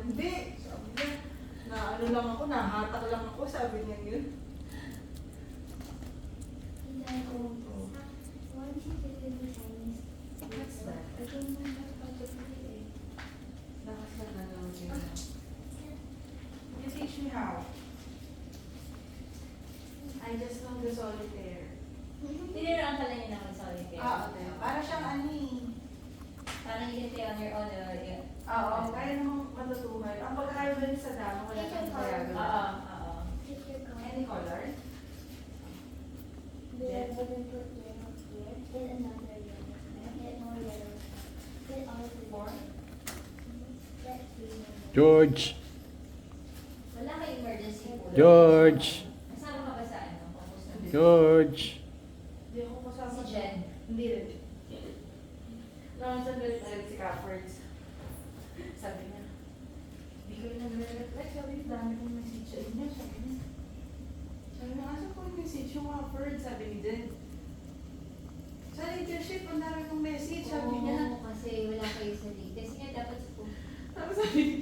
Hindi. Sabi niya, na ano lang ako, nahatak lang ako, sabi niya yun. What's that? I don't know how to play it. Lakas lang na lang niya. You teach me how. I just know the solitaire. Tiniruan ka lang yun naman sa solitaire. Okay. Para siyang ani. Parang you can play on your own. Oo, kaya namang matutuhan. Ang pagkakaiba niya sa damo, wala siyang ginagawa. Oo. Any color? Then put yellow here, then another yellow, then more yellow, then all the Four? that green. George! Wala kang emergency pool. George! Nasama ka ba sa ano? Focus na. George! Hindi ako kasama. Si Jen. Hindi rin. Noong sandali tayo si Caffords. Sabi niya, hindi ko rin nagre-reply. Sabi niya, dami kong message sa inyo. Sabi niya, asa ko yung message yung Caffords? Sabi ni Jen. Sa leadership, ang dami kong message. Sabi niya. Oo, kasi wala kayo sa latest. Kasi nga dapat sa pool. Tapos sabi ni